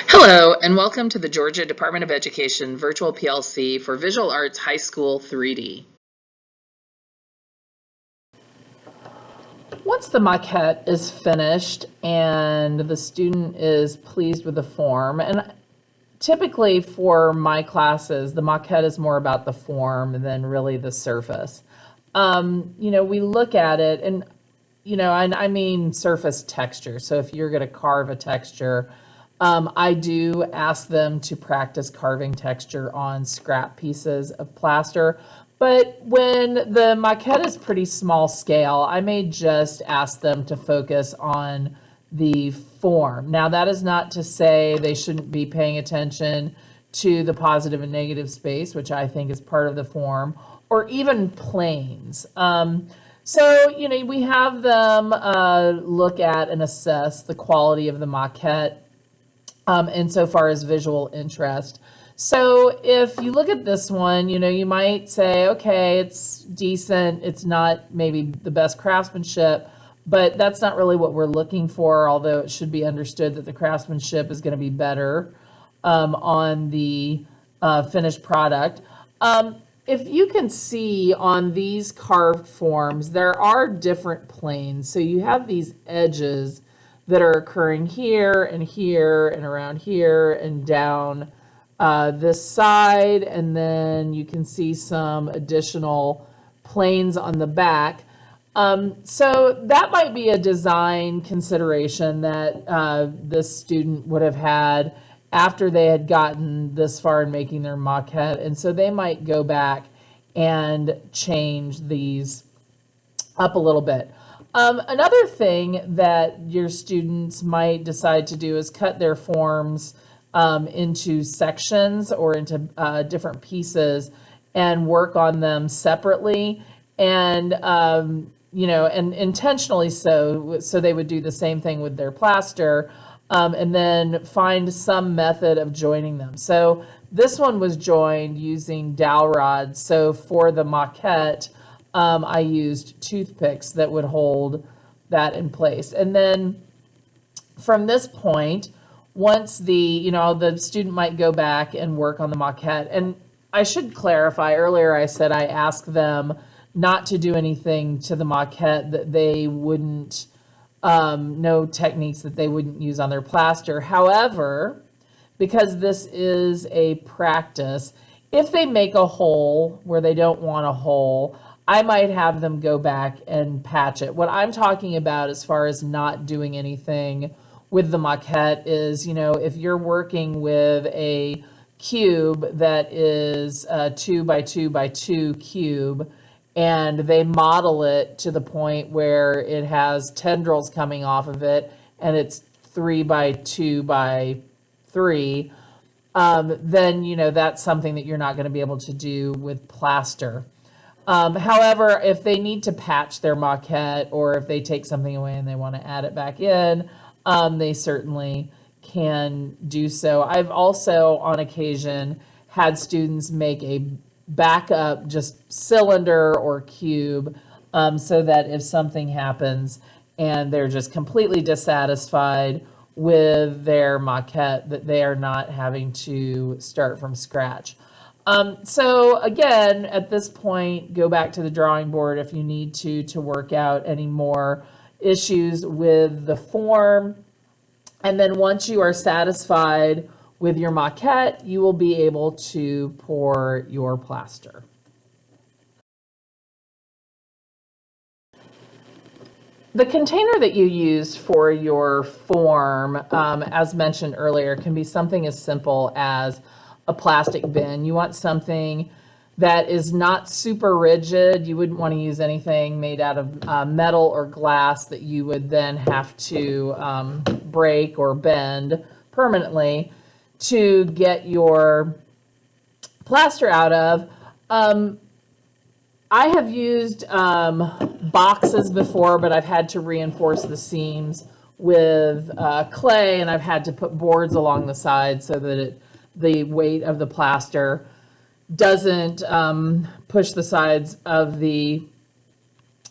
Hello, and welcome to the Georgia Department of Education Virtual PLC for Visual Arts High School 3D. Once the maquette is finished and the student is pleased with the form, and typically for my classes, the maquette is more about the form than really the surface. We look at it and, I mean surface texture. So if you're going to carve a texture, I do ask them to practice carving texture on scrap pieces of plaster. But when the maquette is pretty small scale, I may just ask them to focus on the form. Now, that is not to say they shouldn't be paying attention to the positive and negative space, which I think is part of the form, or even planes. We have them look at and assess the quality of the maquette insofar as visual interest. So if you look at this one, you might say, okay, it's decent. It's not maybe the best craftsmanship, but that's not really what we're looking for, although it should be understood that the craftsmanship is going to be better on the finished product. If you can see on these carved forms, there are different planes. So you have these edges that are occurring here and around here and down this side, and then you can see some additional planes on the back. So that might be a design consideration that this student would have had after they had gotten this far in making their maquette, and so they might go back and change these up a little bit. Another thing that your students might decide to do is cut their forms into sections or into different pieces and work on them separately, and and intentionally so they would do the same thing with their plaster, and then find some method of joining them. So this one was joined using dowel rods. So for the maquette, I used toothpicks that would hold that in place. And then from this point, once the student might go back and work on the maquette. And I should clarify, earlier I said I asked them not to do anything to the maquette that they wouldn't, no techniques that they wouldn't use on their plaster. However, because this is a practice, if they make a hole where they don't want a hole, I might have them go back and patch it. What I'm talking about as far as not doing anything with the maquette is, if you're working with a cube that is a 2 by 2 by 2 cube, and they model it to the point where it has tendrils coming off of it, and it's 3 by 2 by 3, then, that's something that you're not going to be able to do with plaster. However, if they need to patch their maquette, or if they take something away and they want to add it back in, they certainly can do so. I've also, on occasion, had students make a backup just cylinder or cube, so that if something happens and they're just completely dissatisfied with their maquette, that they are not having to start from scratch. So again, at this point, go back to the drawing board if you need to work out any more issues with the form. And then once you are satisfied with your maquette, you will be able to pour your plaster. The container that you use for your form, as mentioned earlier, can be something as simple as a plastic bin. You want something that is not super rigid. You wouldn't want to use anything made out of metal or glass that you would then have to break or bend permanently to get your plaster out of. I have used boxes before, but I've had to reinforce the seams with clay, and I've had to put boards along the side so that the weight of the plaster doesn't push the sides of the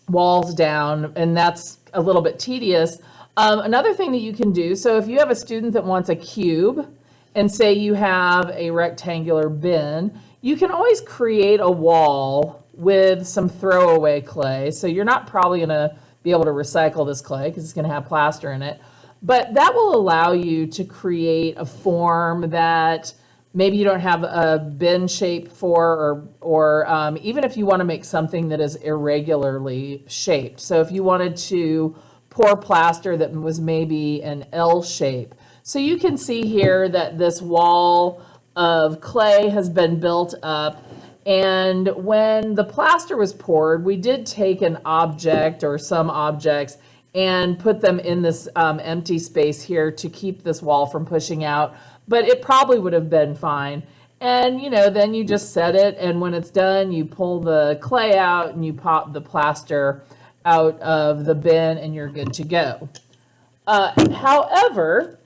walls down, and that's a little bit tedious. Another thing that you can do, so if you have a student that wants a cube and say you have a rectangular bin, you can always create a wall with some throwaway clay. So you're not probably going to be able to recycle this clay because it's going to have plaster in it. But that will allow you to create a form that maybe you don't have a bin shape for, or even if you want to make something that is irregularly shaped. So if you wanted to pour plaster that was maybe an L shape. So you can see here that this wall of clay has been built up. And when the plaster was poured, we did take an object or some objects and put them in this empty space here to keep this wall from pushing out. But it probably would have been fine. And, you know, then you just set it, and when it's done, you pull the clay out and you pop the plaster out of the bin and you're good to go. However,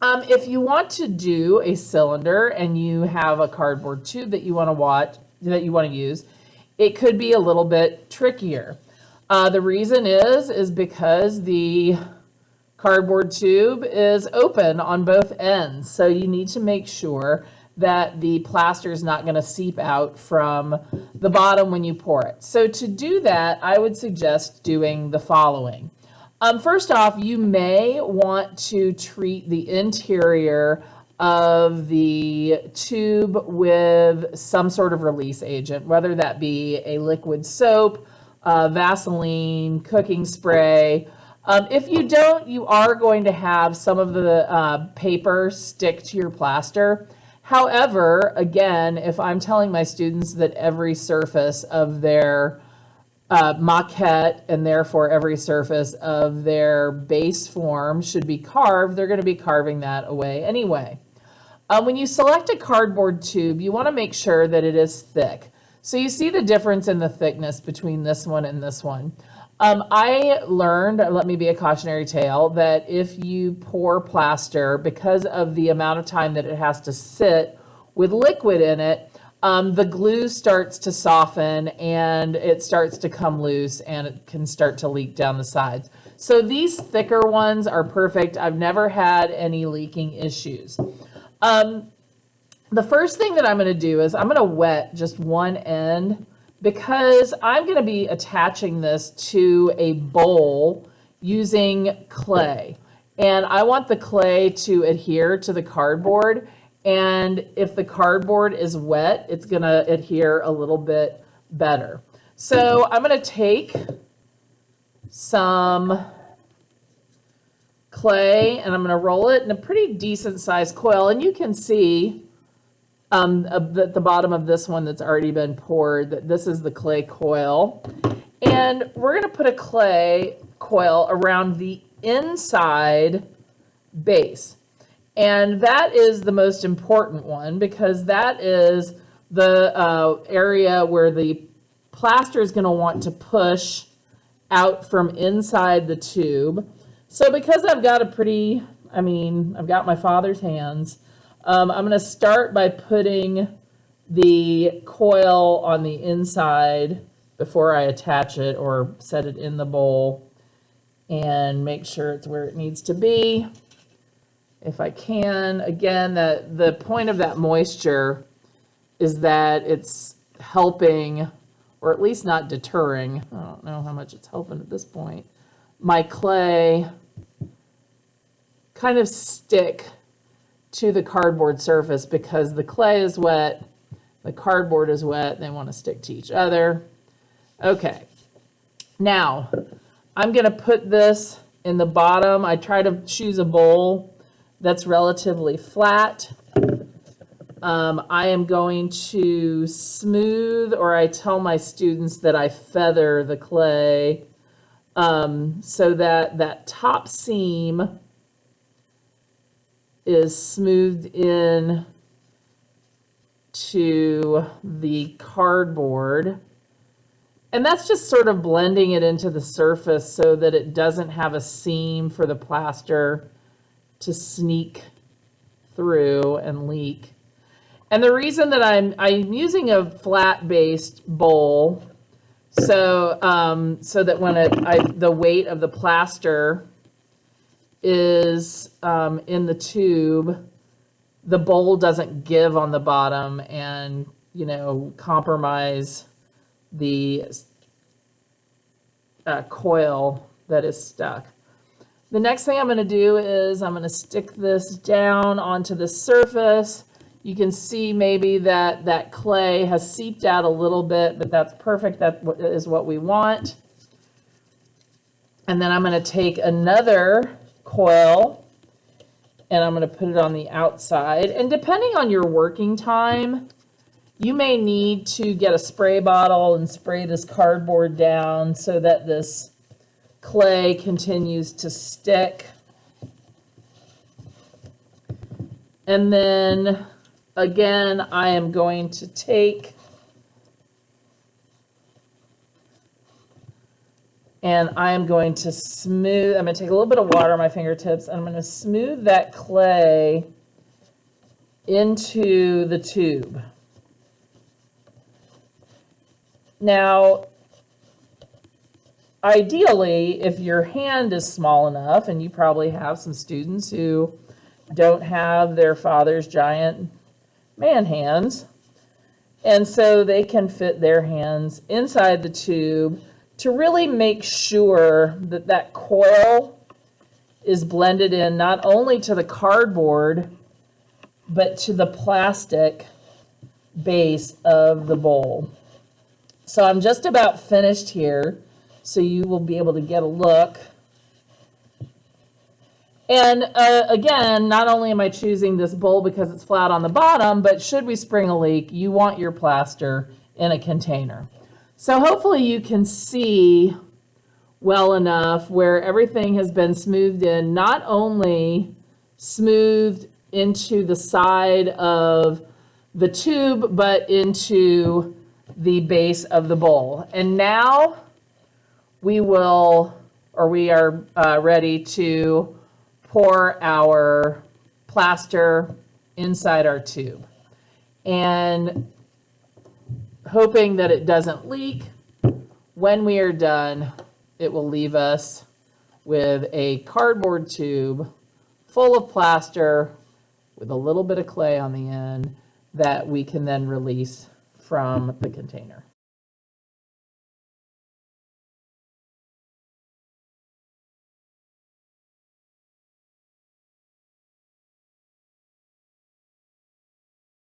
if you want to do a cylinder and you have a cardboard tube that you want to use, it could be a little bit trickier. The reason is because the cardboard tube is open on both ends, so you need to make sure that the plaster is not going to seep out from the bottom when you pour it. So to do that, I would suggest doing the following. First off, you may want to treat the interior of the tube with some sort of release agent, whether that be a liquid soap, Vaseline, cooking spray. If you don't, you are going to have some of the paper stick to your plaster. However, again, if I'm telling my students that every surface of their maquette and therefore every surface of their base form should be carved, they're going to be carving that away anyway. When you select a cardboard tube, you want to make sure that it is thick. So you see the difference in the thickness between this one and this one. I learned, let me be a cautionary tale, that if you pour plaster, because of the amount of time that it has to sit with liquid in it, the glue starts to soften and it starts to come loose and it can start to leak down the sides. So these thicker ones are perfect. I've never had any leaking issues. The first thing that I'm going to do is I'm going to wet just one end, because I'm going to be attaching this to a bowl using clay. And I want the clay to adhere to the cardboard. And if the cardboard is wet, it's going to adhere a little bit better. So I'm going to take some clay and I'm going to roll it in a pretty decent sized coil. And you can see at the bottom of this one that's already been poured, that this is the clay coil. And we're going to put a clay coil around the inside base. And that is the most important one, because that is the area where the plaster is going to want to push out from inside the tube. So because I've got I've got my father's hands, I'm going to start by putting the coil on the inside before I attach it or set it in the bowl, and make sure it's where it needs to be. If I can, again, the point of that moisture is that it's helping, or at least not deterring, I don't know how much it's helping at this point, my clay kind of stick to the cardboard surface, because the clay is wet, the cardboard is wet, they want to stick to each other. Okay, now I'm going to put this in the bottom. I try to choose a bowl that's relatively flat. I am going to smooth, or I tell my students that I feather the clay so that that top seam is smoothed in to the cardboard. And that's just sort of blending it into the surface so that it doesn't have a seam for the plaster to sneak through and leak. And the reason that I'm using a flat-based bowl, so that when the weight of the plaster is in the tube, the bowl doesn't give on the bottom and, compromise the coil that is stuck. The next thing I'm going to do is I'm going to stick this down onto the surface. You can see maybe that clay has seeped out a little bit, but that's perfect. That is what we want. And then I'm going to take another coil and I'm going to put it on the outside. And depending on your working time, you may need to get a spray bottle and spray this cardboard down so that this clay continues to stick. And then again, I am going to take and I am going to smooth, I'm going to take a little bit of water on my fingertips and I'm going to smooth that clay into the tube. Now, ideally, if your hand is small enough, and you probably have some students who don't have their father's giant man hands, and so they can fit their hands inside the tube to really make sure that that coil is blended in not only to the cardboard, but to the plastic base of the bowl. So I'm just about finished here, so you will be able to get a look. And again, not only am I choosing this bowl because it's flat on the bottom, but should we spring a leak, you want your plaster in a container. So hopefully you can see well enough where everything has been smoothed in, not only smoothed into the side of the tube, but into the base of the bowl. And now we are ready to pour our plaster inside our tube. And hoping that it doesn't leak, when we are done, it will leave us with a cardboard tube full of plaster with a little bit of clay on the end that we can then release from the container.